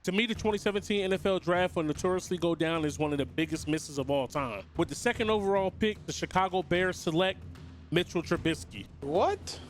To me, the 2017 NFL Draft will notoriously go down as one of the biggest misses of all time. With the second overall pick, the Chicago Bears select Mitchell Trubisky. What?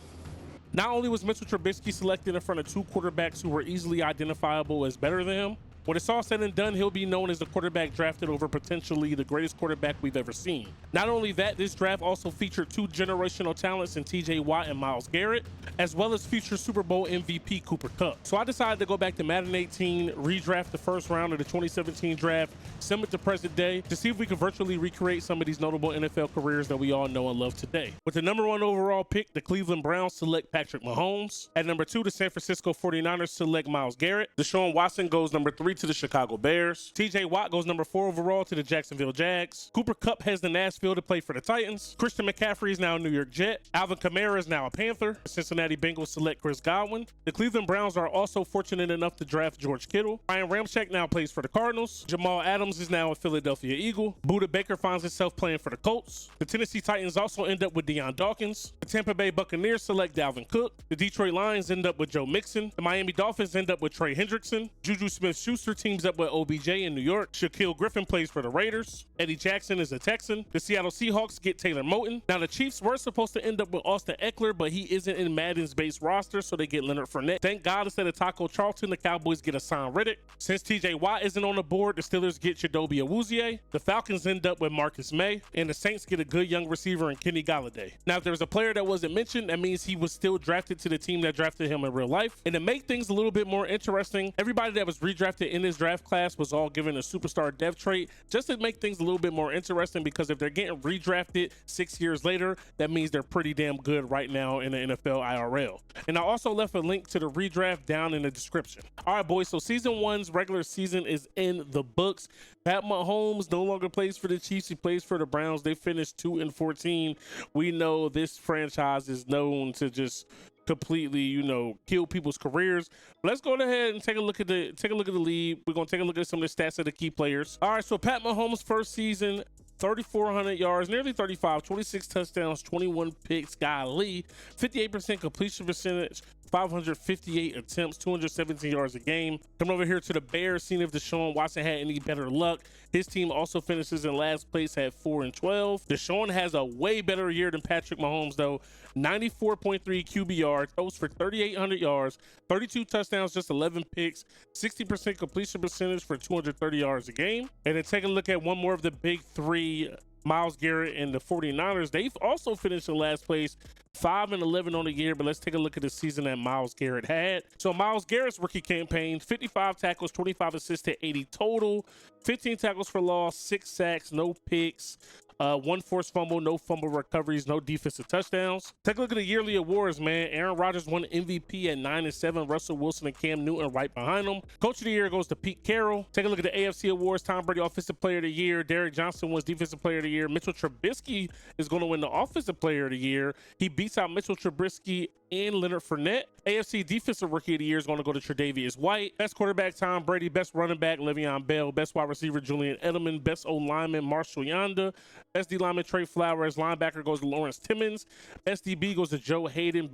Not only was Mitchell Trubisky selected in front of two quarterbacks who were easily identifiable as better than him, when it's all said and done, he'll be known as the quarterback drafted over potentially the greatest quarterback we've ever seen. Not only that, this draft also featured two generational talents in TJ Watt and Myles Garrett, as well as future Super Bowl MVP Cooper Kupp. So I decided to go back to Madden 18, redraft the first round of the 2017 draft, send it to present day to see if we can virtually recreate some of these notable NFL careers that we all know and love today. With the number 1 overall pick, the Cleveland Browns select Patrick Mahomes. At number 2, the San Francisco 49ers select Myles Garrett. Deshaun Watson goes number 3 to the Chicago Bears. TJ Watt goes number 4 overall to the Jacksonville Jags. Cooper Kupp has the Nashville to play for the Titans. Christian McCaffrey is now a New York Jet. Alvin Kamara is now a Panther. The Cincinnati Bengals select Chris Godwin. The Cleveland Browns are also fortunate enough to draft George Kittle. Ryan Ramczyk now plays for the Cardinals. Jamal Adams is now a Philadelphia Eagle. Budda Baker finds himself playing for the Colts. The Tennessee Titans also end up with Deion Dawkins. The Tampa Bay Buccaneers select Dalvin Cook. The Detroit Lions end up with Joe Mixon. The Miami Dolphins end up with Trey Hendrickson. Juju Smith-Schuster teams up with OBJ in New York. Shaquille Griffin plays for the Raiders. Eddie Jackson is a Texan. The Seattle Seahawks get Taylor Moton. Now the Chiefs were supposed to end up with Austin Eckler, but he isn't in Madden's base roster, so they get Leonard Fournette. Thank God instead of Taco Charlton, the Cowboys get Hassan Reddick. Since TJ Watt isn't on the board, the Steelers get Chidobe Awuzie. The Falcons end up with Marcus May, and the Saints get a good young receiver in Kenny Galladay. Now if there's a player that wasn't mentioned, that means he was still drafted to the team that drafted him in real life. And to make things a little bit more interesting, everybody that was redrafted in this draft class was all given a superstar dev trait just to make things a little bit more interesting, because if they're getting redrafted 6 years later, that means they're pretty damn good right now in the NFL IRL. And I also left a link to the redraft down in the description. All right, boys, so season 1's regular season is in the books. Pat Mahomes no longer plays for the Chiefs. He plays for the Browns. They finished 2-14. We know this franchise is known to just completely, you know, kill people's careers. Let's go ahead and take a look at the league. We're gonna take a look at some of the stats of the key players. All right, so Pat Mahomes' first season, 3,400 yards, nearly 35, 26 touchdowns, 21 picks. Golly, 58% completion percentage, 558 attempts, 217 yards a game. Coming over here to the Bears, seeing if Deshaun Watson had any better luck. His team also finishes in last place at 4-12. Deshaun has a way better year than Patrick Mahomes, though. 94.3 QBR, throws for 3,800 yards, 32 touchdowns, just 11 picks, 60% completion percentage for 230 yards a game. And then take a look at one more of the big three, Myles Garrett and the 49ers. They've also finished in last place, 5-11 on the year, but let's take a look at the season that Myles Garrett had. So Myles Garrett's rookie campaign, 55 tackles, 25 assists to 80 total, 15 tackles for loss, 6 sacks, no picks, 1 forced fumble, no fumble recoveries, no defensive touchdowns. Take a look at the yearly awards, man. Aaron Rodgers won MVP at 9-7. Russell Wilson and Cam Newton right behind him. Coach of the year goes to Pete Carroll. Take a look at the AFC awards. Tom Brady Offensive Player of the Year. Derek Johnson wins Defensive Player of the Year. Mitchell Trubisky is going to win the Offensive Player of the Year. He beats out Mitchell Trubisky and Leonard Fournette. AFC Defensive Rookie of the Year is going to go to Tre'Davious White. Best quarterback, Tom Brady. Best running back, Le'Veon Bell. Best wide receiver, Julian Edelman. Best O-lineman, Marshall Yanda. Best D-lineman, Trey Flowers. Linebacker goes to Lawrence Timmons. Best DB goes to Joe Hayden.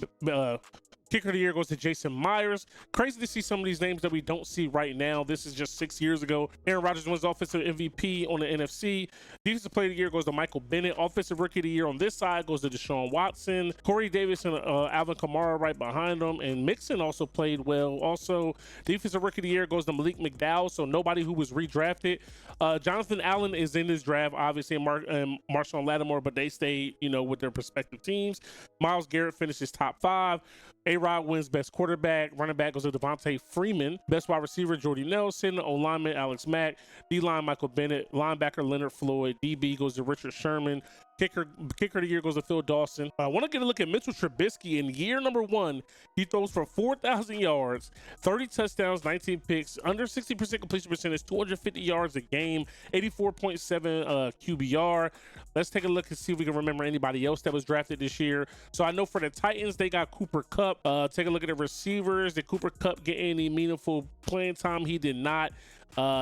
Kicker of the year goes to Jason Myers. Crazy to see some of these names that we don't see right now. This is just 6 years ago. Aaron Rodgers wins Offensive MVP on the NFC. Defensive Player of the Year goes to Michael Bennett. Offensive Rookie of the Year on this side goes to Deshaun Watson. Corey Davis and Alvin Kamara right behind them. And Mixon also played well. Also, Defensive Rookie of the Year goes to Malik McDowell, so nobody who was redrafted. Jonathan Allen is in this draft, obviously, and Marshawn Lattimore, but they stay, you know, with their respective teams. Myles Garrett finishes top 5. A-Rod wins best quarterback. Running back goes to Devontae Freeman. Best wide receiver, Jordy Nelson. O-lineman, Alex Mack. D-line, Michael Bennett. Linebacker, Leonard Floyd. DB goes to Richard Sherman. Kicker of the year goes to Phil Dawson. I want to get a look at Mitchell Trubisky. In year number 1, he throws for 4,000 yards, 30 touchdowns, 19 picks, under 60% completion percentage, 250 yards a game, 84.7 QBR. Let's take a look and see if we can remember anybody else that was drafted this year. So I know for the Titans, they got Cooper Kupp. Take a look at the receivers. Did Cooper Kupp get any meaningful playing time? He did not.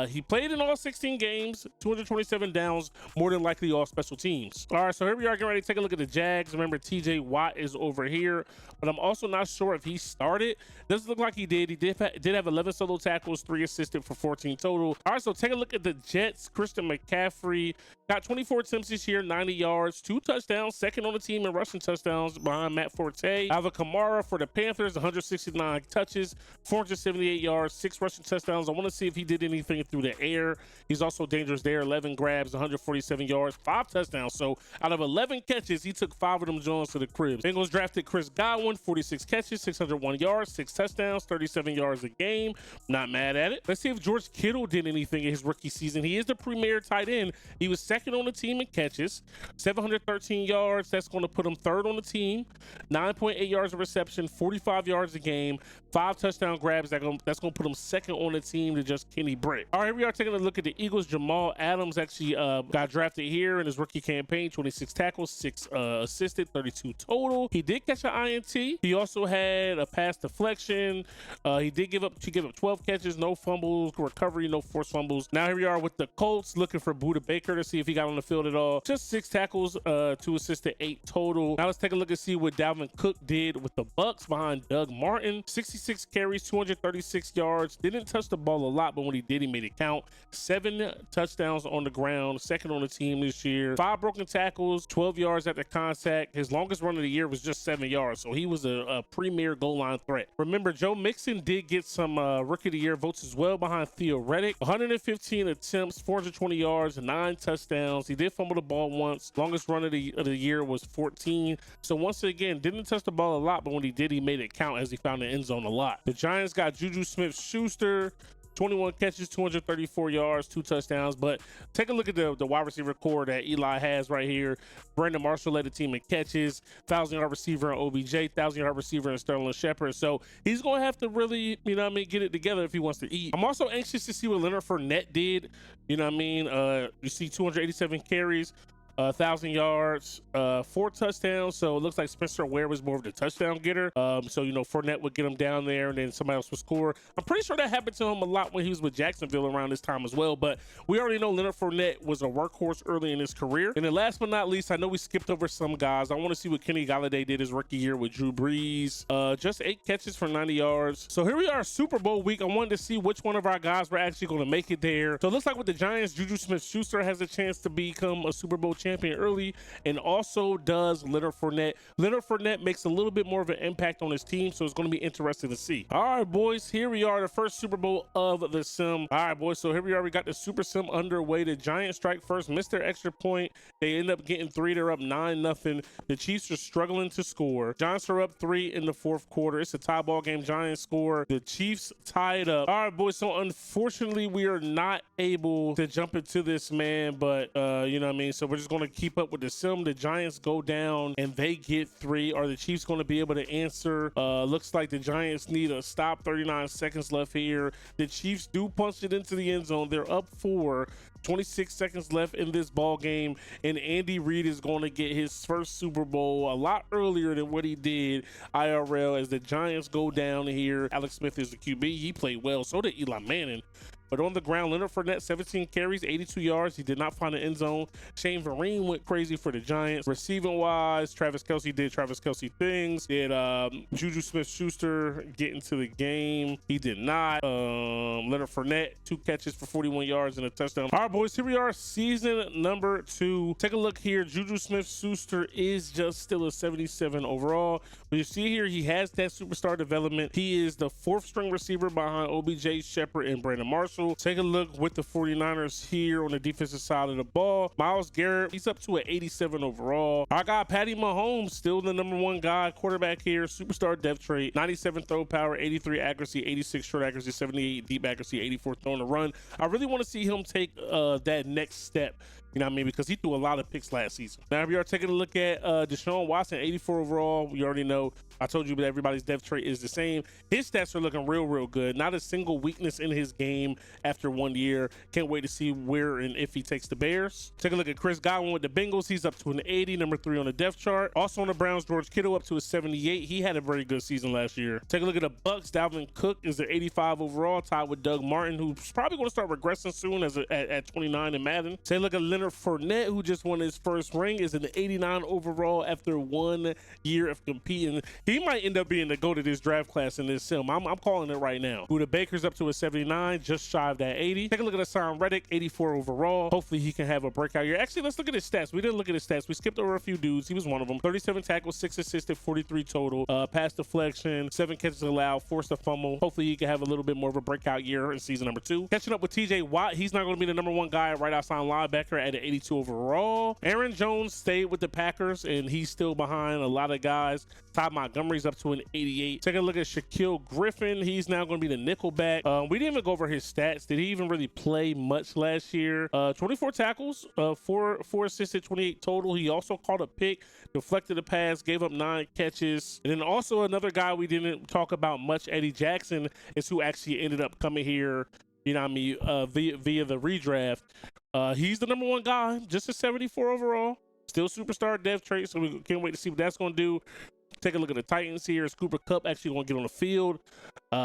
He played in all 16 games, 227 downs, more than likely all special teams. All right, so here we are getting ready to take a look at the Jags. Remember, TJ Watt is over here, but I'm also not sure if he started. Doesn't look like he did. He did have 11 solo tackles, 3 assisted for 14 total. All right, so take a look at the Jets. Christian McCaffrey got 24 attempts this year, 90 yards, 2 touchdowns, second on the team in rushing touchdowns behind Matt Forte. Alvin Kamara for the Panthers, 169 touches, 478 yards, 6 rushing touchdowns. I want to see if he did anything through the air. He's also dangerous there, 11 grabs, 147 yards, 5 touchdowns. So out of 11 catches, he took 5 of them Jones to the cribs. Bengals drafted Chris Godwin, 46 catches, 601 yards, 6 touchdowns, 37 yards a game. Not mad at it. Let's see if George Kittle did anything in his rookie season. He is the premier tight end. He was second on the team in catches, 713 yards. That's going to put him third on the team, 9.8 yards of reception, 45 yards a game, 5 touchdown grabs. That's going to put him second on the team to just Kenny Britt. All right, here we are taking a look at the Eagles. Jamal Adams actually got drafted here in his rookie campaign, 26 tackles, 6 assisted, 32 total. He did catch an INT. He also had a pass deflection. He did give up 12 catches, no fumbles, recovery, no forced fumbles. Now here we are with the Colts looking for Budda Baker to see if he got on the field at all. Just 6 tackles, 2 assisted, 8 total. Now let's take a look and see what Dalvin Cook did with the Bucks behind Doug Martin. 66 carries, 236 yards. Didn't touch the ball a lot, but when he did, he made it count. 7 touchdowns on the ground, second on the team this year. 5 broken tackles, 12 yards at the contact. His longest run of the year was just 7 yards, so he was a premier goal line threat. Remember, Joe Mixon did get some Rookie of the Year votes as well behind Theo Reddick. 115 attempts, 420 yards, 9 touchdowns. He did fumble the ball once. Longest run of the year was 14. So once again, didn't touch the ball a lot, but when he did, he made it count as he found the end zone a lot. The Giants got Juju Smith-Schuster, 21 catches, 234 yards, 2 touchdowns. But take a look at the wide receiver core that Eli has right here. Brandon Marshall led the team in catches, 1,000-yard receiver in OBJ, 1,000-yard receiver in Sterling Shepard. So he's going to have to really, get it together if he wants to eat. I'm also anxious to see what Leonard Fournette did. You see 287 carries, 1,000 yards, 4 touchdowns. So it looks like Spencer Ware was more of the touchdown getter. Fournette would get him down there and then somebody else would score. I'm pretty sure that happened to him a lot when he was with Jacksonville around this time as well. But we already know Leonard Fournette was a workhorse early in his career. And then last but not least, I know we skipped over some guys. I want to see what Kenny Golladay did his rookie year with Drew Brees. Just 8 catches for 90 yards. So here we are, Super Bowl week. I wanted to see which one of our guys were actually going to make it there. So it looks like with the Giants, Juju Smith-Schuster has a chance to become a Super Bowl champion early, and also does Leonard Fournette. Leonard Fournette makes a little bit more of an impact on his team, so it's going to be interesting to see. All right, boys, here we are, the first Super Bowl of the sim. All right, boys, so here we are. We got the Super Sim underway. The Giants strike first, missed their extra point. They end up getting 3. They're up 9-0. The Chiefs are struggling to score. Giants are up 3 in the 4th quarter. It's a tie ball game. Giants score. The Chiefs tie it up. All right, boys, so unfortunately, we are not able to jump into this, man, but so we're just going to keep up with the sim. The Giants go down and they get 3. Are the Chiefs going to be able to answer? Looks like the Giants need a stop. 39 seconds left here. The Chiefs do punch it into the end zone. They're up 4. 26 seconds left in this ball game, and Andy Reid is going to get his first Super Bowl a lot earlier than what he did IRL as the Giants go down here. Alex Smith is the QB. He played well. So did Eli Manning. But on the ground, Leonard Fournette, 17 carries, 82 yards. He did not find the end zone. Shane Vereen went crazy for the Giants. Receiving-wise, Travis Kelce did Travis Kelce things. Did Juju Smith-Schuster get into the game? He did not. Leonard Fournette, 2 catches for 41 yards and a touchdown. All right, boys, here we are, season number 2. Take a look here. Juju Smith-Schuster is just still a 77 overall. But you see here, he has that superstar development. He is the 4th string receiver behind OBJ, Shepard, and Brandon Marshall. Take a look with the 49ers here on the defensive side of the ball. Myles Garrett, he's up to an 87 overall. I got Patty Mahomes, still the #1 guy, quarterback here, superstar depth trait, 97 throw power, 83 accuracy, 86 short accuracy, 78 deep accuracy, 84 throwing the run. I really want to see him take that next step. You know what I mean? Because he threw a lot of picks last season. Now, if you are taking a look at Deshaun Watson, 84 overall, you already know. I told you that everybody's depth trait is the same. His stats are looking real good. Not a single weakness in his game after 1 year. Can't wait to see where and if he takes the Bears. Take a look at Chris Godwin with the Bengals. He's up to an 80, number 3 on the depth chart. Also on the Browns, George Kittle up to a 78. He had a very good season last year. Take a look at the Bucks. Dalvin Cook is an 85 overall, tied with Doug Martin, who's probably going to start regressing soon at 29 in Madden. Take a look at Leonard Fournette, who just won his first ring, is an 89 overall after 1 year of competing. He might end up being the go to this draft class in this sim. I'm calling it right now. Buda Baker's up to a 79, just shy of that 80. Take a look at Hassan Reddick, 84 overall. Hopefully he can have a breakout year. Actually, let's look at his stats. We didn't look at his stats. We skipped over a few dudes. He was one of them. 37 tackles, 6 assisted, 43 total. Pass deflection, 7 catches allowed, forced a fumble. Hopefully he can have a little bit more of a breakout year in season number 2. Catching up with TJ Watt. He's not going to be the number 1 guy right outside linebacker at an 82 overall. Aaron Jones stayed with the Packers, and he's still behind a lot of guys. Todd Montgomery's up to an 88. Take a look at Shaquille Griffin. He's now going to be the nickel back. We didn't even go over his stats. Did he even really play much last year? 24 tackles, 4 assisted, 28 total. He also caught a pick, deflected a pass, gave up 9 catches. And then also another guy we didn't talk about much, Eddie Jackson, is who actually ended up coming here, you know what I mean, via the redraft. He's the number 1 guy, just a 74 overall. Still superstar depth trait, so we can't wait to see what that's going to do. Take a look at the Titans here. Is Cooper Kupp actually going to get on the field?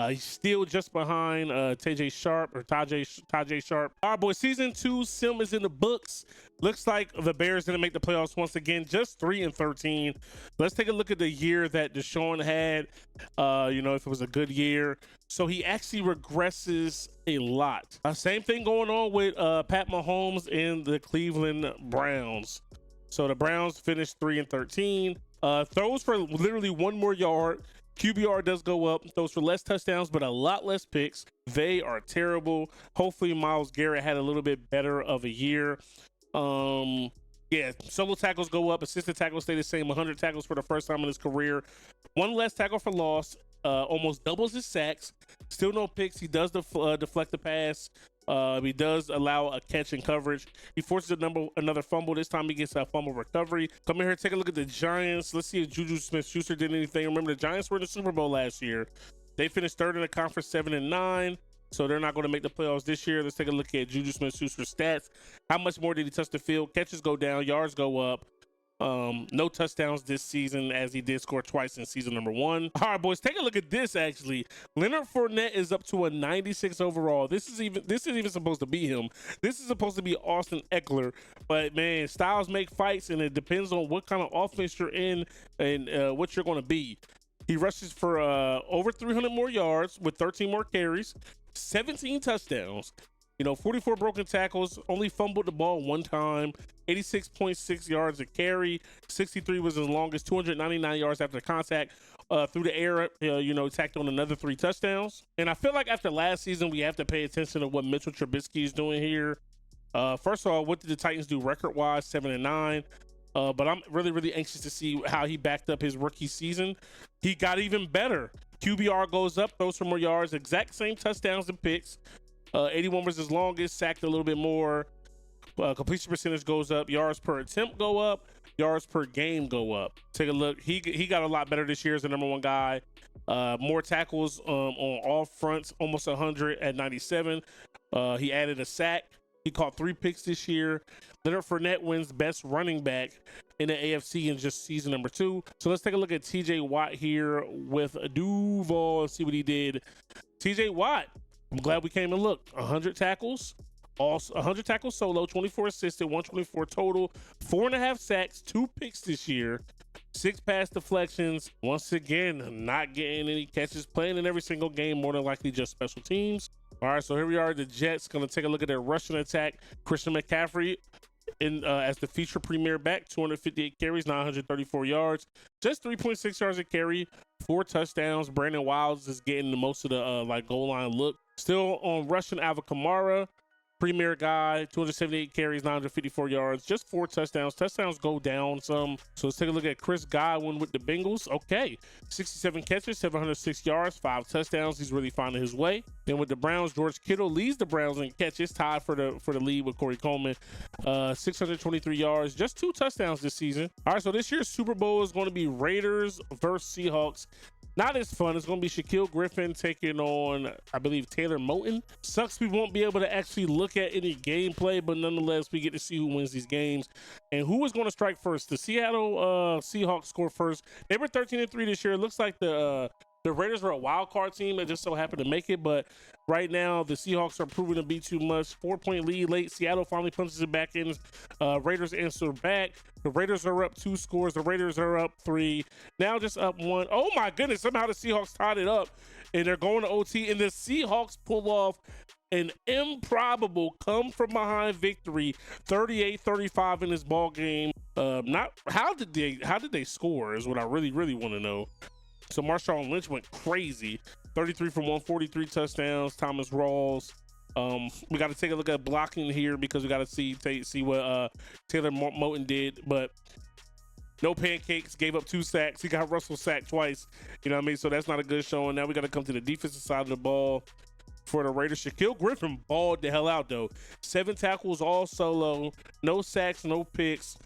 He's still just behind Tajay Sharp. All right, boys, season 2 sim is in the books. Looks like the Bears didn't make the playoffs once again, just 3-13. Let's take a look at the year that Deshaun had, you know, if it was a good year. So he actually regresses a lot. Same thing going on with Pat Mahomes and the Cleveland Browns. So the Browns finished 3-13. Throws for literally 1 more yard. QBR does go up. Throws for less touchdowns, but a lot less picks. They are terrible. Hopefully Myles Garrett had a little bit better of a year. Yeah, solo tackles go up. Assisted tackles stay the same. 100 tackles for the first time in his career. 1 less tackle for loss. Almost doubles his sacks. Still no picks. He does deflect the pass. He does allow a catch and coverage. He forces another fumble. This time he gets a fumble recovery. Come in here, take a look at the Giants. Let's see if Juju Smith-Schuster did anything. Remember, the Giants were in the Super Bowl last year. They finished 3rd in the conference, 7-9. So they're not going to make the playoffs this year. Let's take a look at Juju Smith-Schuster's stats. How much more did he touch the field? Catches go down, yards go up. No touchdowns this season, as he did score twice in season number 1. All right, boys, take a look at this. Actually, Leonard Fournette is up to a 96 overall. This is even supposed to be him. This is supposed to be Austin Eckler, but man, styles make fights, and it depends on what kind of offense you're in and what you're going to be. He rushes for over 300 more yards with 13 more carries, 17 touchdowns. You know, 44 broken tackles, only fumbled the ball 1 time, 86.6 yards a carry, 63 was his longest, 299 yards after contact through the air, you know, tacked on another 3 touchdowns. And I feel like after last season, we have to pay attention to what Mitchell Trubisky is doing here. First of all, what did the Titans do record-wise? 7-9. But I'm really anxious to see how he backed up his rookie season. He got even better. QBR goes up, throws for more yards, exact same touchdowns and picks. 81 was his longest, sacked a little bit more. Completion percentage goes up. Yards per attempt go up. Yards per game go up. Take a look. He got a lot better this year as the number 1 guy. More tackles on all fronts, almost 100 at 97. He added a sack. He caught 3 picks this year. Leonard Fournette wins best running back in the AFC in just season number 2. So let's take a look at TJ Watt here with Duval and see what he did. TJ Watt, I'm glad we came and looked. 100 tackles, also 100 tackles solo, 24 assisted, 124 total, 4.5 sacks, 2 picks this year, 6 pass deflections. Once again, not getting any catches, playing in every single game, more than likely just special teams. All right, so here we are. The Jets going to take a look at their rushing attack. Christian McCaffrey as the feature premier back, 258 carries, 934 yards, just 3.6 yards a carry, 4 touchdowns. Brandon Wilds is getting the most of the goal line look. Still on rushing, Alvin Kamara. Premier guy, 278 carries, 954 yards, just 4 touchdowns. Touchdowns go down some. So let's take a look at Chris Godwin with the Bengals. Okay, 67 catches, 706 yards, 5 touchdowns. He's really finding his way. Then with the Browns, George Kittle leads the Browns in catches, tied for the lead with Corey Coleman. 623 yards, just 2 touchdowns this season. All right, so this year's Super Bowl is going to be Raiders versus Seahawks. Not as fun. It's going to be Shaquille Griffin taking on, I believe, Taylor Moton. Sucks we won't be able to actually look at any gameplay, but nonetheless, we get to see who wins these games. And who is going to strike first? The Seattle Seahawks score first. They were 13-3 this year. It looks like the Raiders were a wild card team that just so happened to make it, but right now the Seahawks are proving to be too much. 4-point lead late. Seattle finally punches it back in. Raiders answer back. The Raiders are up 2 scores. The Raiders are up 3. Now just up 1. Oh my goodness! Somehow the Seahawks tied it up, and they're going to OT. And the Seahawks pull off an improbable come from behind victory, 38-35 in this ball game. How did they score is what I really want to know. So Marshawn Lynch went crazy, 33 for 143 touchdowns. Thomas Rawls. We got to take a look at blocking here because we got to see what Taylor Moton did, but no pancakes. Gave up 2 sacks. He got Russell sacked twice. You know what I mean? So that's not a good showing. Now we got to come to the defensive side of the ball for the Raiders. Shaquille Griffin balled the hell out though. 7 tackles, all solo. No sacks, no picks.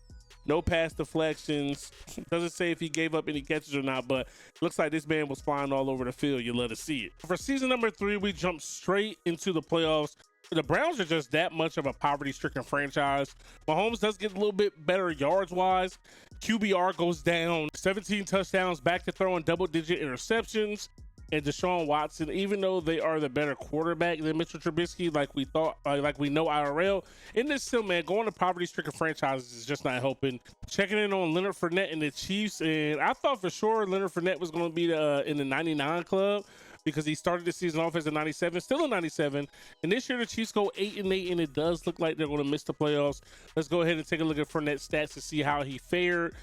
No pass deflections. Doesn't say if he gave up any catches or not, but looks like this man was flying all over the field. You love to see it. For season number 3, we jump straight into the playoffs. The Browns are just that much of a poverty-stricken franchise. Mahomes does get a little bit better yards-wise. QBR goes down. 17 touchdowns, back to throwing double-digit interceptions. And Deshaun Watson, even though they are the better quarterback than Mitchell Trubisky, like we thought, like we know IRL, in this still, man, going to poverty-stricken franchises is just not helping. Checking in on Leonard Fournette and the Chiefs, and I thought for sure Leonard Fournette was going to be in the 99 club because he started the season off as a 97, still a 97. And this year the Chiefs go 8-8, and it does look like they're going to miss the playoffs. Let's go ahead and take a look at Fournette's stats to see how he fared.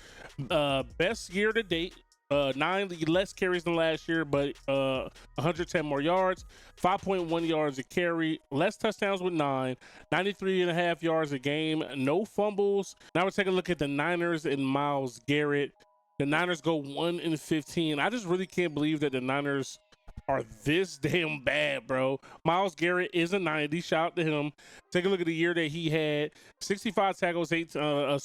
Best year to date. 9 less carries than last year, but 110 more yards, 5.1 yards a carry, less touchdowns with 9, 93.5 yards a game, no fumbles. Now we're taking a look at the Niners and Myles Garrett. The Niners go 1-15. I just really can't believe that the Niners are this damn bad, bro. Myles Garrett is a 90. Shout out to him. Take a look at the year that he had: 65 tackles, 65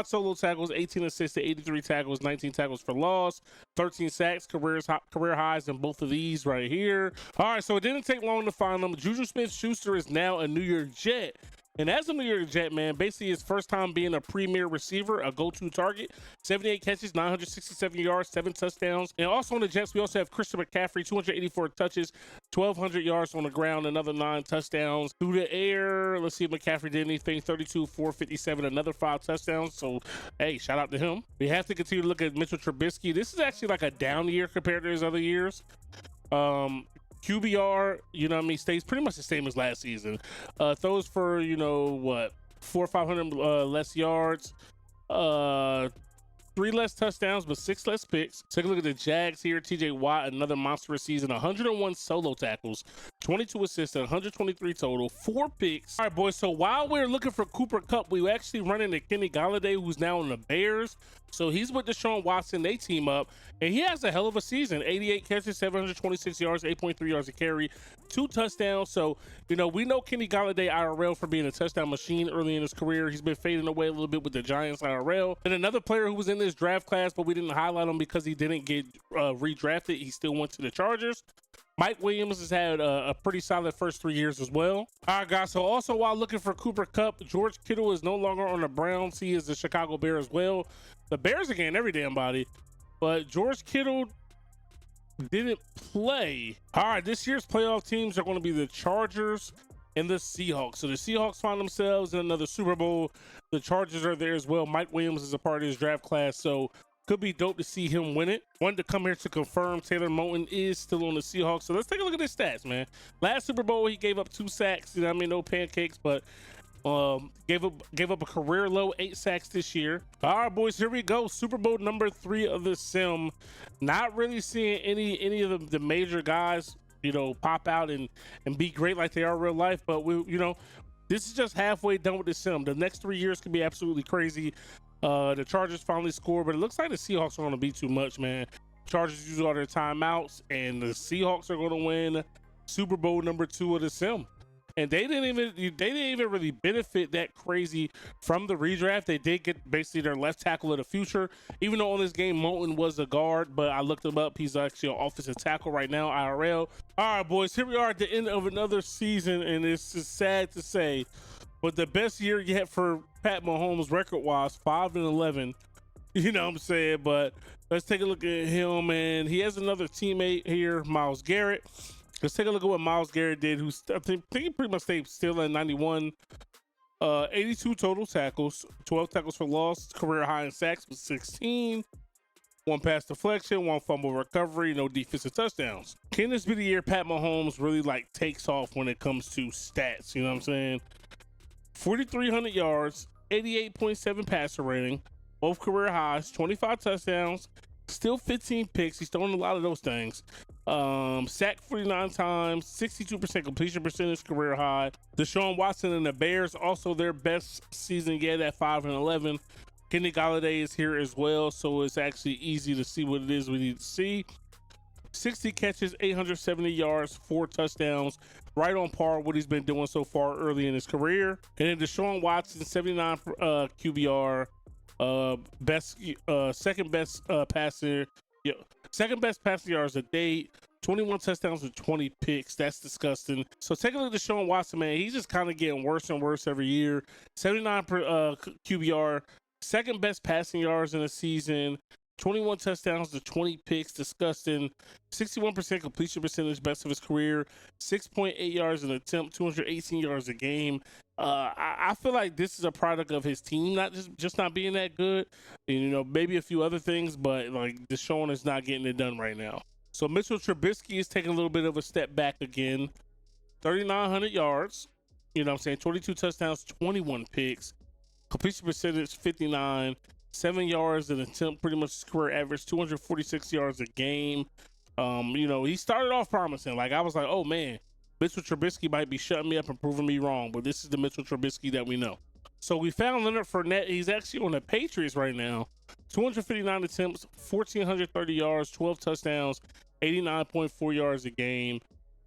solo tackles, 18 assists to 83 tackles, 19 tackles for loss, 13 sacks, career highs in both of these right here. All right, so it didn't take long to find them. Juju Smith-Schuster is now a New York Jet. And as a New York Jet, man, basically his first time being a premier receiver, a go-to target, 78 catches, 967 yards, 7 touchdowns. And also on the Jets, we also have Christian McCaffrey, 284 touches, 1,200 yards on the ground, another 9 touchdowns. Through the air, let's see if McCaffrey did anything, 32, 457, another 5 touchdowns. So, hey, shout out to him. We have to continue to look at Mitchell Trubisky. This is actually like a down year compared to his other years. QBR, you know what I mean, stays pretty much the same as last season. Throws for, 400 or 500 less yards. 3 less touchdowns, but 6 less picks. Take a look at the Jags here. TJ Watt, another monstrous season. 101 solo tackles, 22 assists, 123 total, 4 picks. All right, boys. So while we're looking for Cooper Kupp, we actually run into Kenny Golladay, who's now in the Bears. So he's with Deshaun Watson. They team up, and he has a hell of a season. 88 catches, 726 yards, 8.3 yards a carry, 2 touchdowns. So, we know Kenny Golladay IRL for being a touchdown machine early in his career. He's been fading away a little bit with the Giants IRL. And another player who was in this draft class, but we didn't highlight him because he didn't get redrafted. He still went to the Chargers. Mike Williams has had a pretty solid first 3 years as well. All right, guys. So also while looking for Cooper Kupp, George Kittle is no longer on the Browns. He is the Chicago Bear as well. The Bears are getting every damn body, but George Kittle didn't play. All right, this year's playoff teams are going to be the Chargers and the Seahawks. So the Seahawks find themselves in another Super Bowl. The Chargers are there as well. Mike Williams is a part of his draft class, so could be dope to see him win it. Wanted to come here to confirm Taylor Moton is still on the Seahawks. So let's take a look at his stats, man. Last Super Bowl, he gave up 2 sacks. No pancakes, but gave up a career low 8 sacks this year. All right, boys, here we go. Super Bowl number 3 of the sim. Not really seeing any of the major guys you know, pop out and be great like they are in real life. But we, you know, this is just halfway done with the sim. The next 3 years could be absolutely crazy. The Chargers finally scored, but it looks like the Seahawks are going to be too much, man. Chargers use all their timeouts, and the Seahawks are going to win Super Bowl #2 of the sim. And they didn't even really benefit that crazy from the redraft. They did get basically their left tackle of the future, even though on this game Moulton was a guard, but I looked him up. He's actually an offensive tackle right now, IRL. All right, boys, here we are at the end of another season, and it's just sad to say, but the best year yet for Pat Mahomes record-wise, 5-11. You know what I'm saying? But let's take a look at him, and he has another teammate here, Myles Garrett. Let's take a look at what Myles Garrett did, who I think he pretty much stayed still at 91. 82 total tackles, 12 tackles for loss, career high in sacks was 16. 1 pass deflection, 1 fumble recovery, no defensive touchdowns. Can this be the year Pat Mahomes really like takes off when it comes to stats? You know what I'm saying? 4,300 yards, 88.7 passer rating, both career highs, 25 touchdowns, still 15 picks. He's throwing a lot of those things. Sacked 49 times, 62% completion percentage, career high. Deshaun Watson and the Bears, also their best season yet at 5-11. Kenny Golladay is here as well, so it's actually easy to see what it is we need to see. 60 catches, 870 yards, 4 touchdowns, right on par with what he's been doing so far early in his career. And then Deshaun Watson, 79 QBR, second best passer. Yeah, second best passing yards to date, 21 touchdowns with 20 picks. That's disgusting. So take a look at Deshaun Watson, man. He's just kind of getting worse and worse every year. 79 QBR, second best passing yards in the season, 21 touchdowns to 20 picks. Disgusting. 61% completion percentage, best of his career. 6.8 yards an attempt, 218 yards a game. I feel like this is a product of his team, not just not being that good. And, you know, maybe a few other things, but like Deshaun is not getting it done right now. So Mitchell Trubisky is taking a little bit of a step back again. 3,900 yards. You know what I'm saying? 22 touchdowns, 21 picks. Completion percentage 59. 7 yards an attempt, pretty much career average, 246 yards a game. You know, he started off promising. Like I was like, oh man, Mitchell Trubisky might be shutting me up and proving me wrong, but this is the Mitchell Trubisky that we know. So we found Leonard Fournette. He's actually on the Patriots right now. 259 attempts, 1,430 yards, 12 touchdowns, 89.4 yards a game.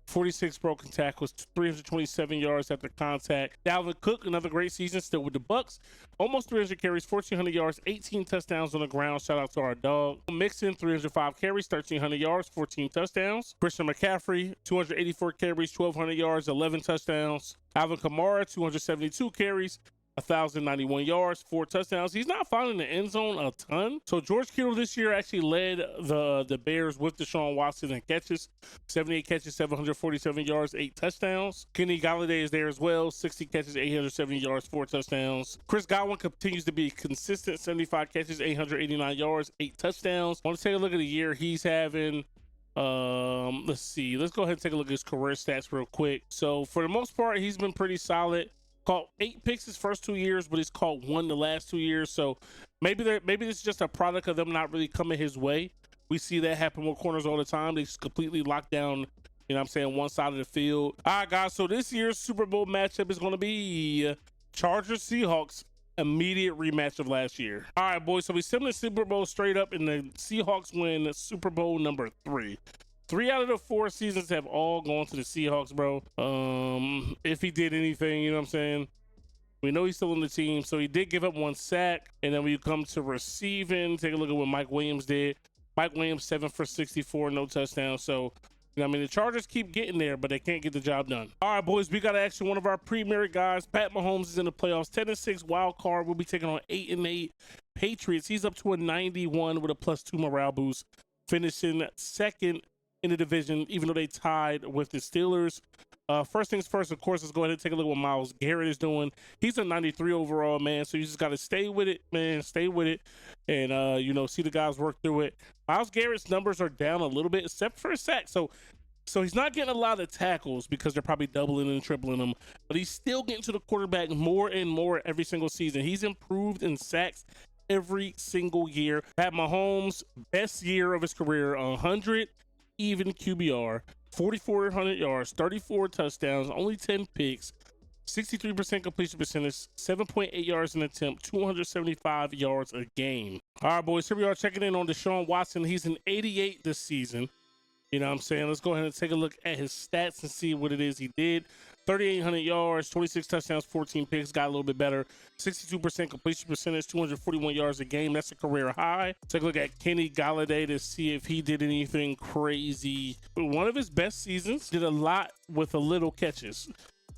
46 broken tackles, 327 yards after contact. Dalvin Cook, another great season, still with the Bucks. Almost 300 carries, 1,400 yards, 18 touchdowns on the ground. Shout out to our dog. Mixon, 305 carries, 1,300 yards, 14 touchdowns. Christian McCaffrey, 284 carries, 1,200 yards, 11 touchdowns. Alvin Kamara, 272 carries, 1,091 yards, 4 touchdowns. He's not finding the end zone a ton. So George Kittle this year actually led the Bears with Deshaun Watson in catches. 78 catches, 747 yards, 8 touchdowns. Kenny Golladay is there as well. 60 catches, 870 yards, 4 touchdowns. Chris Godwin continues to be consistent. 75 catches, 889 yards, 8 touchdowns. I want to take a look at the year he's having. Let's see. Let's go ahead and take a look at his career stats real quick. So for the most part, he's been pretty solid. Caught 8 picks his first 2 years, but he's caught 1 the last 2 years. So maybe this is just a product of them not really coming his way. We see that happen with corners all the time. They just completely lock down, you know what I'm saying, one side of the field. All right, guys. So this year's Super Bowl matchup is going to be Chargers Seahawks, immediate rematch of last year. All right, boys. So we send the Super Bowl straight up, and the Seahawks win Super Bowl #3. 3 out of the 4 seasons have all gone to the Seahawks, bro. If he did anything, you know what I'm saying? We know he's still on the team, so he did give up 1 sack. And then when you come to receiving, take a look at what Mike Williams did. Mike Williams, 7 for 64, no touchdowns. So, you know, I mean, the Chargers keep getting there, but they can't get the job done. All right, boys, we got actually one of our premier guys. Pat Mahomes is in the playoffs, 10-6 wild card. We'll be taking on 8-8 Patriots. He's up to a 91 with a +2 morale boost, finishing second in the division, even though they tied with the Steelers. First things first, of course, let's go ahead and take a look at what Myles Garrett is doing. He's a 93 overall, man, so you just got to stay with it, man. Stay with it and, you know, see the guys work through it. Myles Garrett's numbers are down a little bit, except for a sack. So he's not getting a lot of tackles because they're probably doubling and tripling him, but he's still getting to the quarterback more and more every single season. He's improved in sacks every single year. Pat Mahomes, best year of his career, 100 even QBR, 4,400 yards, 34 touchdowns, only 10 picks, 63% completion percentage, 7.8 yards an attempt, 275 yards a game. All right, boys, here we are checking in on Deshaun Watson. He's an 88 this season. You know what I'm saying? Let's go ahead and take a look at his stats and see what it is he did. 3,800 yards, 26 touchdowns, 14 picks, got a little bit better. 62% completion percentage, 241 yards a game. That's a career high. Take a look at Kenny Galladay to see if he did anything crazy. One of his best seasons, did a lot with a little catches.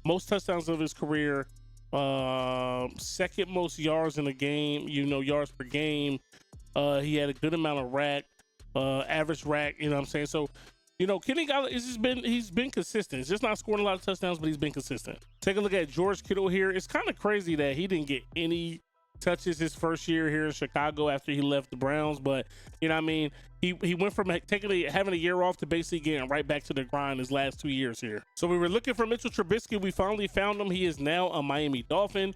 Most touchdowns of his career, second most yards in a game, you know, yards per game. He had a good amount of average rack, you know what I'm saying? So, you know, Kenny Galladay, he's been consistent. He's just not scoring a lot of touchdowns, but he's been consistent. Take a look at George Kittle here. It's kind of crazy that he didn't get any touches his first year here in Chicago after he left the Browns, but you know what I mean, he went from having a year off to basically getting right back to the grind his last 2 years here. So we were looking for Mitchell Trubisky. We finally found him. He is now a Miami Dolphin.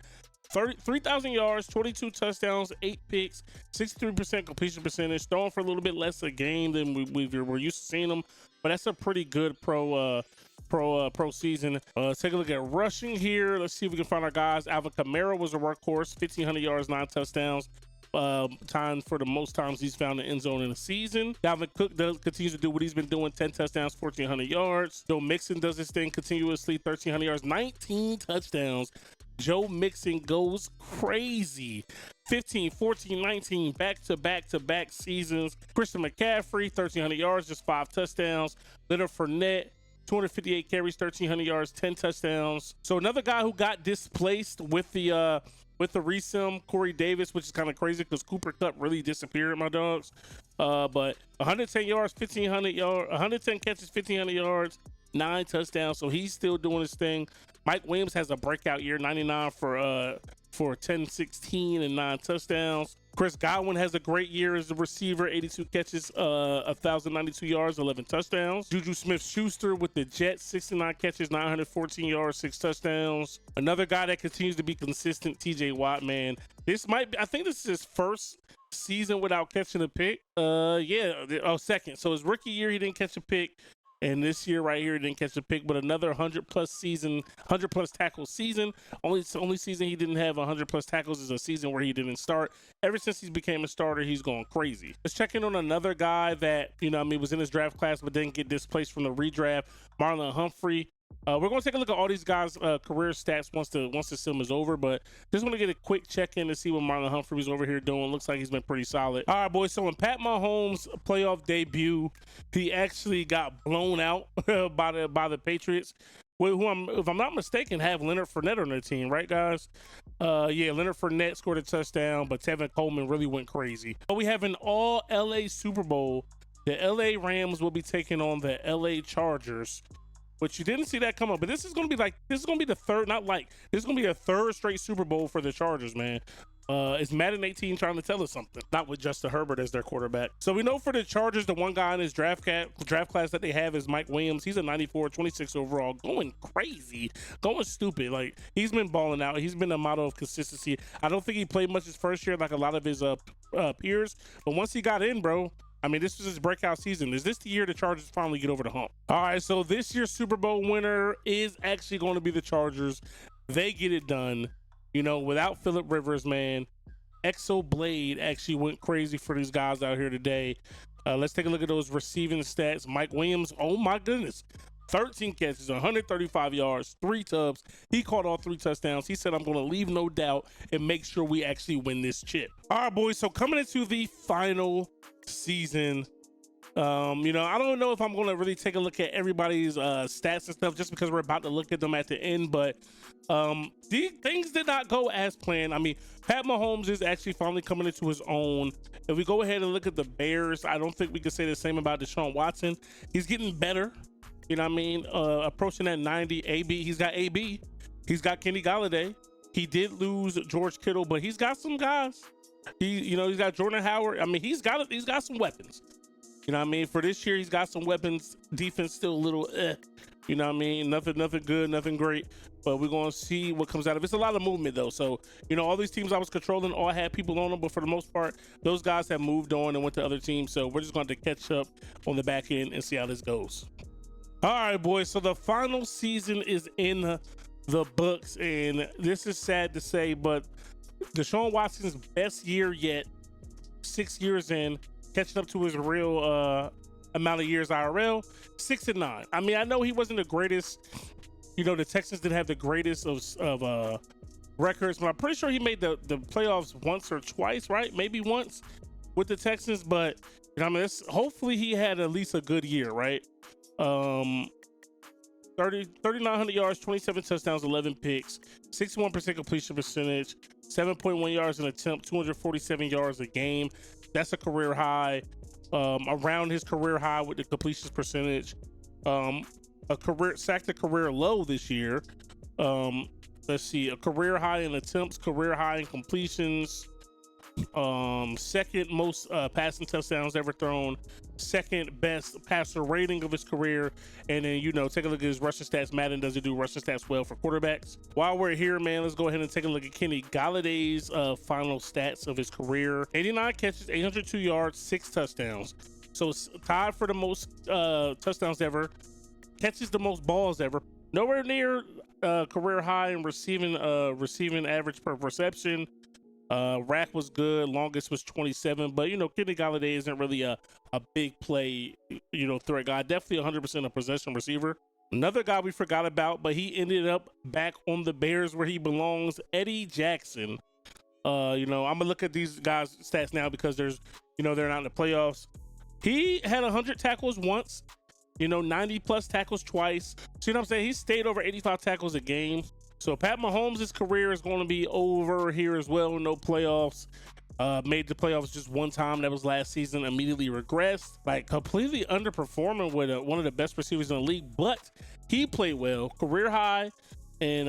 3,000 yards, 22 touchdowns, 8 picks, 63% completion percentage, throwing for a little bit less a game than we're used to seeing him, but that's a pretty good pro season. Let's take a look at rushing here. Let's see if we can find our guys. Alvin Kamara was a workhorse, 1,500 yards, 9 touchdowns. Time for the most times he's found the end zone in a season. Dalvin Cook continues to do what he's been doing, 10 touchdowns, 1,400 yards. Joe Mixon does his thing continuously, 1,300 yards, 19 touchdowns. Joe Mixon goes crazy. 15, 14, 19 back-to-back seasons. Christian McCaffrey, 1,300 yards, just 5 touchdowns. Leonard Fournette, 258 carries, 1,300 yards, 10 touchdowns. So another guy who got displaced with the resim, Corey Davis, which is kind of crazy because Cooper Kupp really disappeared, my dogs. But 110 yards, 1,500 yards, 110 catches, 1,500 yards, 9 touchdowns. So he's still doing his thing. Mike Williams has a breakout year, 99 for 10, 16 and 9 touchdowns. Chris Godwin has a great year as a receiver, 82 catches, 1,092 yards, 11 touchdowns. Juju Smith-Schuster with the Jets, 69 catches, 914 yards, 6 touchdowns. Another guy that continues to be consistent, TJ Watt, man. I think this is his first season without catching a pick. Second. So his rookie year, he didn't catch a pick. And this year right here, he didn't catch a pick, but another 100+ tackle season. Only season he didn't have 100+ tackles is a season where he didn't start. Ever since he's became a starter, he's going crazy. Let's check in on another guy that, you know, I mean, was in his draft class, but didn't get displaced from the redraft, Marlon Humphrey. We're going to take a look at all these guys' career stats once the sim is over, but just want to get a quick check-in to see what Marlon Humphrey's over here doing. Looks like he's been pretty solid. All right, boys, so in Pat Mahomes' playoff debut, he actually got blown out by the Patriots, who if I'm not mistaken, have Leonard Fournette on their team, right, guys? Yeah, Leonard Fournette scored a touchdown, but Tevin Coleman really went crazy. But we have an all-LA Super Bowl. The LA Rams will be taking on the LA Chargers, which you didn't see that come up, but this is going to be the third straight Super Bowl for the Chargers, man. Is Madden 18 trying to tell us something? Not with Justin Herbert as their quarterback. So we know for the Chargers, the one guy in his draft class that they have is Mike Williams. He's a 94, 26 overall, going crazy, going stupid. Like, he's been balling out. He's been a model of consistency. I don't think he played much his first year like a lot of his peers, but once he got in, bro, I mean, this was his breakout season. Is this the year the Chargers finally get over the hump? All right, so this year's Super Bowl winner is actually going to be the Chargers. They get it done, you know, without Phillip Rivers, man. Exo Blade actually went crazy for these guys out here today. Let's take a look at those receiving stats. Mike Williams, oh my goodness. 13 catches, 135 yards, 3 tubs. He caught all 3 touchdowns. He said, I'm going to leave no doubt and make sure we actually win this chip. All right, boys, so coming into the final season, you know, I don't know if I'm going to really take a look at everybody's stats and stuff just because we're about to look at them at the end, but these things did not go as planned. I mean, Pat Mahomes is actually finally coming into his own. If we go ahead and look at the Bears, I don't think we can say the same about Deshaun Watson. He's getting better. You know what I mean? Approaching that 90. AB, he's got AB. He's got Kenny Galladay. He did lose George Kittle, but he's got some guys. He's got Jordan Howard. I mean, he's got some weapons. You know what I mean? For this year, he's got some weapons. Defense still a little you know what I mean? Nothing good, nothing great. But we're going to see what comes out of it. It's a lot of movement, though. So, you know, all these teams I was controlling all had people on them, but for the most part, those guys have moved on and went to other teams. So we're just going to catch up on the back end and see how this goes. All right, boys. So the final season is in the books, and this is sad to say, but Deshaun Watson's best year yet, 6 years in, catching up to his real amount of years IRL, 6-9. I mean, I know he wasn't the greatest. You know, the Texans didn't have the greatest of records, but I'm pretty sure he made the playoffs once or twice, right? Maybe once with the Texans, but you know, I mean, hopefully he had at least a good year, right? 3,900 yards, 27 touchdowns, 11 picks, 61% completion percentage, 7.1 yards an attempt, 247 yards a game. That's a career high. Around his career high with the completions percentage. Sacked a career low this year. Let's see, a career high in attempts, career high in completions. Second most passing touchdowns ever thrown, second best passer rating of his career, and then, you know, take a look at his rushing stats. Madden doesn't do rushing stats well for quarterbacks. While we're here, man, let's go ahead and take a look at Kenny Galladay's final stats of his career. 89 catches, 802 yards, 6 touchdowns. So it's tied for the most touchdowns ever, catches the most balls ever. Nowhere near career high in receiving average per reception. Rack was good, longest was 27, but you know, Kenny Galladay isn't really a big play, you know, threat guy. Definitely 100% a possession receiver. Another guy we forgot about, but he ended up back on the Bears where he belongs, Eddie Jackson. You know, I'm gonna look at these guys' stats now because there's, you know, they're not in the playoffs. He had 100 tackles once, you know, 90 plus tackles twice. So you know what I'm saying? He stayed over 85 tackles a game. So Pat Mahomes' career is going to be over here as well. No playoffs. Made the playoffs just one time. That was last season. Immediately regressed. Like completely underperforming with one of the best receivers in the league. But he played well. Career high in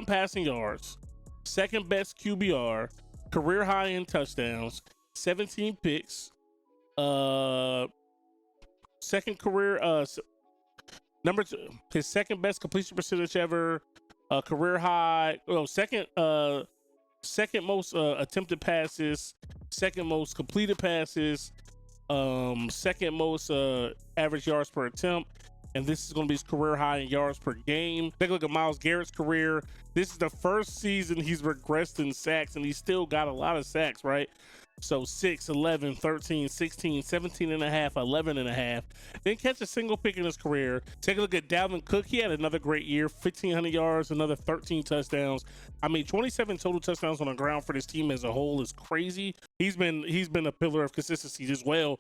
passing yards. Second best QBR. Career high in touchdowns. 17 picks. Second career. Number 2. His second best completion percentage ever. Career high, second most attempted passes, second most completed passes, second most average yards per attempt, and this is going to be his career high in yards per game. Take a look at Myles Garrett's career. This is the first season he's regressed in sacks, and he's still got a lot of sacks, right? So 6, 11, 13, 16, 17 and a half, 11 and a half. Didn't catch a single pick in his career. Take a look at Dalvin Cook. He had another great year, 1,500 yards, another 13 touchdowns. I mean, 27 total touchdowns on the ground for this team as a whole is crazy. He's been a pillar of consistency as well.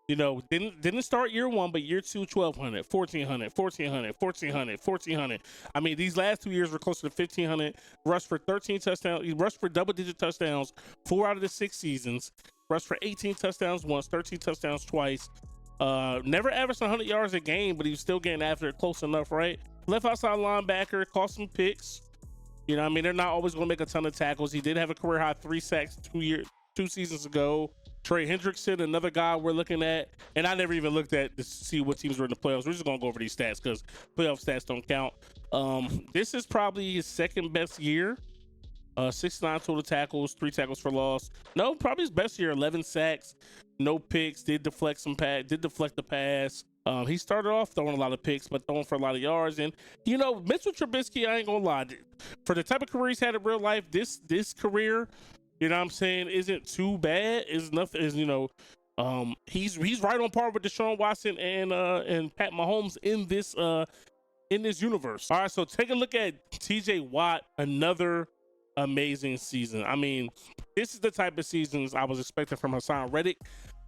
You know, didn't start year 1, but year 2, 1,200, 1,400, 1,400, 1,400, 1,400. I mean, these last 2 years were closer to 1,500. Rushed for 13 touchdowns. He rushed for double-digit touchdowns 4 out of the 6 seasons. Rushed for 18 touchdowns once, 13 touchdowns twice. Never averaged 100 yards a game, but he was still getting after it close enough, right? Left outside linebacker, caught some picks. You know what I mean? They're not always going to make a ton of tackles. He did have a career high 3 sacks 2 seasons ago. Trey Hendrickson, another guy we're looking at, and I never even looked at to see what teams were in the playoffs. We're just gonna go over these stats because playoff stats don't count. This is probably his second best year. 69 total tackles, 3 tackles for loss. No, probably his best year. 11 sacks, no picks. Did deflect the pass. He started off throwing a lot of picks, but throwing for a lot of yards. And you know, Mitchell Trubisky, I ain't gonna lie, for the type of career he's had in real life, this career, you know what I'm saying, isn't too bad. Is nothing. Is, you know, he's right on par with Deshaun Watson and Pat Mahomes in this universe. All right, so take a look at TJ Watt. Another amazing season. I mean, this is the type of seasons I was expecting from Hassan Reddick.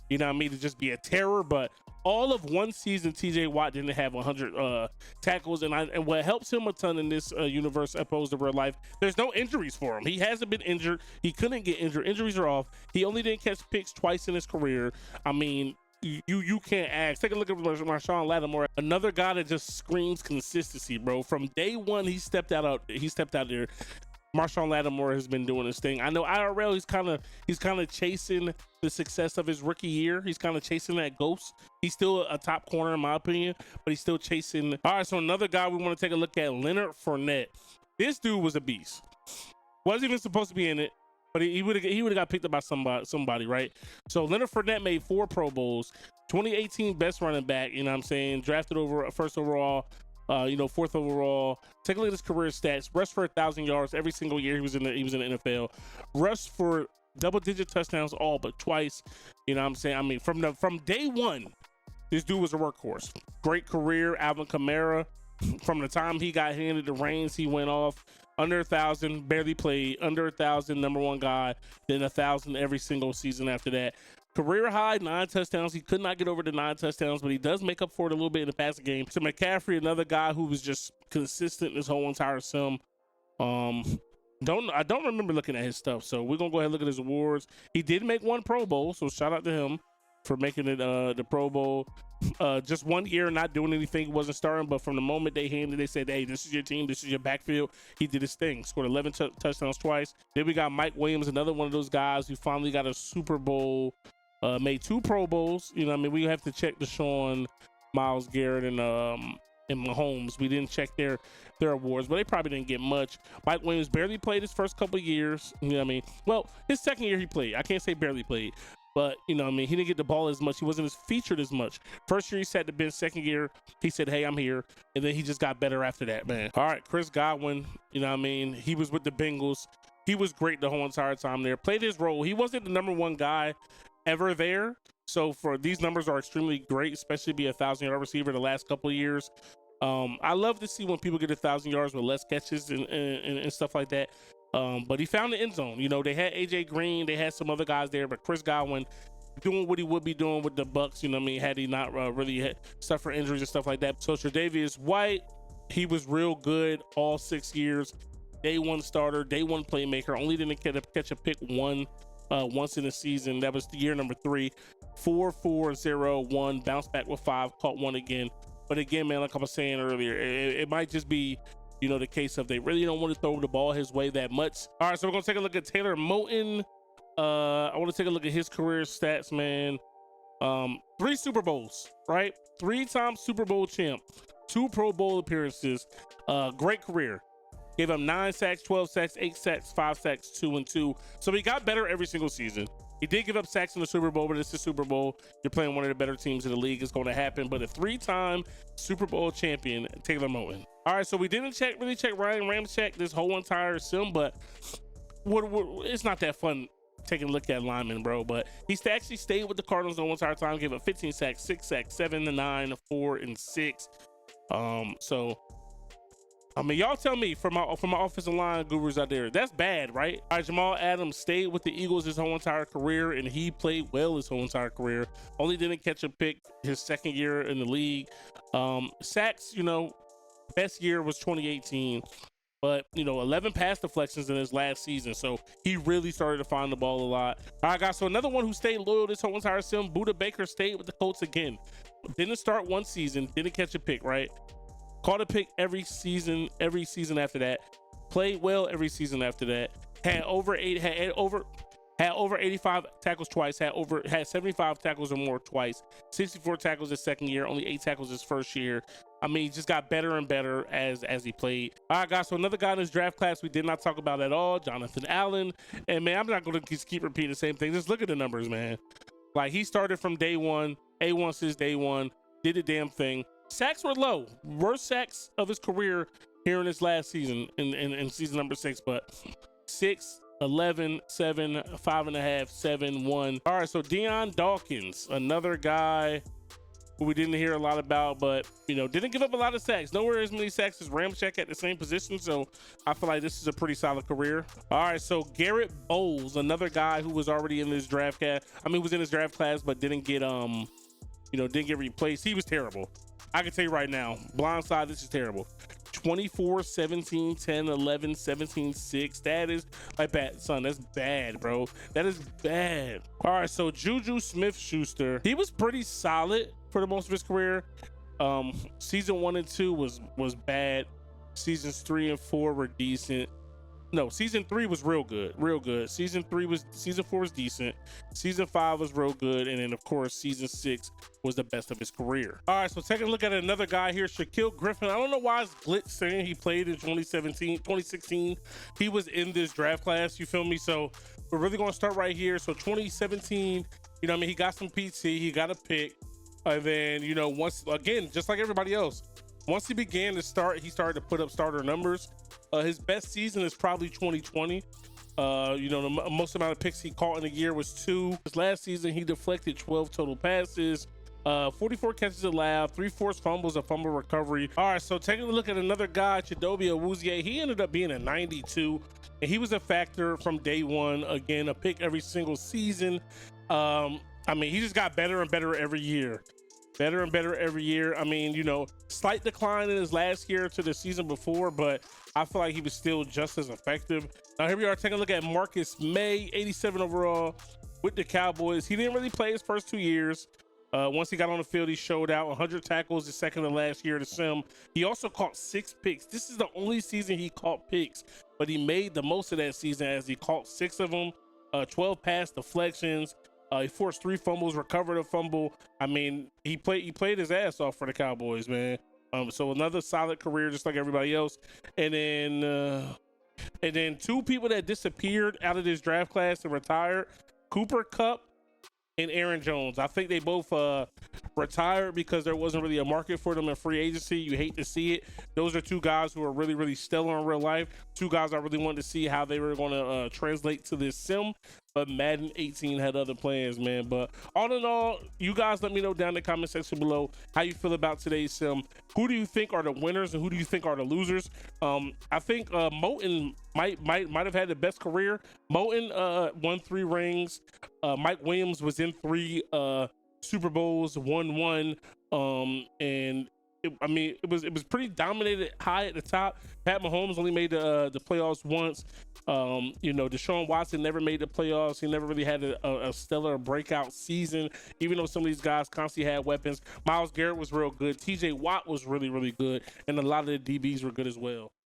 You know what I mean, to just be a terror, but all of one season, TJ Watt didn't have 100 tackles, and what helps him a ton in this universe opposed to real life, there's no injuries for him. He hasn't been injured. He couldn't get injured. Injuries are off. He only didn't catch picks twice in his career. I mean, you can't ask. Take a look at Marshon Lattimore, another guy that just screams consistency, bro. From day one, he stepped out there. Marshon Lattimore has been doing his thing. I know IRL, he's kind of chasing the success of his rookie year. He's kind of chasing that ghost. He's still a top corner in my opinion, but he's still chasing. All right, so another guy we want to take a look at, Leonard Fournette. This dude was a beast. Wasn't even supposed to be in it, but he would have got picked up by somebody, right? So Leonard Fournette made 4 Pro Bowls, 2018 best running back, you know what I'm saying? Drafted over first overall, fourth overall. Take a look at his career stats. Rushed for 1,000 yards every single year he was in the NFL. Rushed for double-digit touchdowns all but twice. You know what I'm saying? I mean, from day one, this dude was a workhorse. Great career. Alvin Kamara, from the time he got handed the reins, he went off. Under 1,000, barely played. Under 1,000, number one guy. Then 1,000 every single season after that. Career high, 9 touchdowns. He could not get over the 9 touchdowns, but he does make up for it a little bit in the passing game. To McCaffrey, another guy who was just consistent this whole entire sim. I don't remember looking at his stuff, so we're gonna go ahead and look at his awards. He did make 1 Pro Bowl, so shout out to him for making it the Pro Bowl. Just 1 year not doing anything, wasn't starting, but from the moment they said, hey, this is your team, this is your backfield, he did his thing. Scored 11 touchdowns twice. Then we got Mike Williams, another one of those guys who finally got a Super Bowl. Made 2 Pro Bowls. You know what I mean? We have to check deshaun, myles, garrett, and mahomes. We didn't check their awards, but they probably didn't get much. Mike Williams barely played his first couple of years. You know what I mean? Well, his second year he played. I can't say barely played, but you know what I mean? He didn't get the ball as much. He wasn't as featured as much. First year he sat the bench. Second year he said, hey, I'm here. And then he just got better after that, man. All right, Chris Godwin, you know what I mean? He was with the Bengals. He was great the whole entire time there. Played his role. He wasn't the number one guy ever there, so for these numbers are extremely great, especially to be 1,000-yard receiver the last couple of years. I love to see when people get 1,000 yards with less catches and stuff like that. But he found the end zone. You know, they had AJ Green, they had some other guys there, but Chris Godwin doing what he would be doing with the Bucks, you know what I mean, had he not really suffered injuries and stuff like that. So Tre'Davious White, he was real good all 6 years. Day one starter, day one playmaker, only didn't catch a pick once in the season. That was the year number 3. 4-4-0-1, bounced back with 5, caught 1 again. But again, man, like I was saying earlier, it might just be, you know, the case of they really don't want to throw the ball his way that much. All right, so we're gonna take a look at Taylor Moton. I want to take a look at his career stats, man. 3 Super Bowls, right? 3-time Super Bowl champ, 2 Pro Bowl appearances, great career. Gave him 9 sacks, 12 sacks, 8 sacks, 5 sacks, 2 and 2. So he got better every single season. He did give up sacks in the Super Bowl, but it's the Super Bowl. You're playing one of the better teams in the league. It's going to happen. But a 3-time Super Bowl champion, Taylor Moton. All right, so we didn't really check Ryan Ramczyk this whole entire sim, but it's not that fun taking a look at linemen, bro. But he actually stayed with the Cardinals the whole entire time. Gave up 15 sacks, 6 sacks, 7 and 9, 4 and 6. So I mean, y'all tell me from my offensive line gurus out there, that's bad, right? All right, Jamal Adams stayed with the Eagles his whole entire career, and he played well his whole entire career. Only didn't catch a pick his second year in the league. Sacks, you know, best year was 2018, but you know, 11 pass deflections in his last season, so he really started to find the ball a lot. All right, guys, so another one who stayed loyal this whole entire sim, Budda Baker, stayed with the Colts again. Didn't start one season, didn't catch a pick, right? Caught a pick every season after that. Played well every season after that. Had over 85 tackles twice. Had 75 tackles or more twice. 64 tackles his second year. Only 8 tackles his first year. I mean, he just got better and better as he played. All right, guys. So another guy in this draft class we did not talk about at all, Jonathan Allen. And man, I'm not going to just keep repeating the same thing. Just look at the numbers, man. Like, he started from day one. A1 since day one. Did the damn thing. Sacks were low. Worst sacks of his career here in his last season, in season number 6, but 6, 11, 7, 5.5, 7, 1. All right, so Deion Dawkins, another guy who we didn't hear a lot about, but you know, didn't give up a lot of sacks. Nowhere as many sacks as Ramczyk at the same position, so I feel like this is a pretty solid career. All right, so Garrett Bowles, another guy who was already in this draft class. I mean, was in his draft class, but didn't get didn't get replaced. He was terrible. I can tell you right now, blindside, this is terrible. 24, 17, 10, 11, 17, 6. That is like bad, son. That's bad, bro. That is bad. All right, so Juju Smith-Schuster, he was pretty solid for the most of his career. Season 1 and 2 was bad. Seasons 3 and 4 were decent. No, season 3 was real good. Season 4 was decent. Season 5 was real good, and then of course season 6 was the best of his career. All right, so taking a look at another guy here, Shaquille Griffin. I don't know why it's glitch saying he played in 2016. He was in this draft class, you feel me? So we're really gonna start right here. So 2017, you know what I mean, he got some PT, he got a pick. And then, you know, once again, just like everybody else, once he began to start, he started to put up starter numbers. His best season is probably 2020. You know, the most amount of picks he caught in a year was 2. His last season, he deflected 12 total passes, 44 catches allowed, 3 forced fumbles, a fumble recovery. All right, so taking a look at another guy, Chidobe Awuzie, he ended up being a 92, and he was a factor from day one. Again, a pick every single season. I mean, he just got better and better every year. Better and better every year. I mean, you know, slight decline in his last year to the season before, but I feel like he was still just as effective. Now here we are taking a look at Marcus May, 87 overall with the Cowboys. He didn't really play his first 2 years. Once he got on the field, he showed out. 100 tackles, the second to last year to Sim. He also caught 6 picks. This is the only season he caught picks, but he made the most of that season as he caught 6 of them, 12 pass deflections. He forced 3 fumbles, recovered a fumble. I mean, he played his ass off for the Cowboys, man. So another solid career, just like everybody else. And then 2 people that disappeared out of this draft class and retired: Cooper Kupp and Aaron Jones. I think they both retired because there wasn't really a market for them in free agency. You hate to see it. Those are 2 guys who are really, really stellar in real life. 2 guys I really wanted to see how they were going to translate to this sim. But Madden 18 had other plans, man. But all in all, you guys let me know down in the comment section below how you feel about today's sim. Who do you think are the winners and who do you think are the losers? I think Moten might have had the best career. Moten won 3 rings. Mike Williams was in 3 Super Bowls, won 1. And I mean, it was pretty dominated high at the top. Pat Mahomes only made the playoffs once. You know, Deshaun Watson never made the playoffs. He never really had a stellar breakout season, even though some of these guys constantly had weapons. Myles Garrett was real good. TJ Watt was really, really good. And a lot of the DBs were good as well.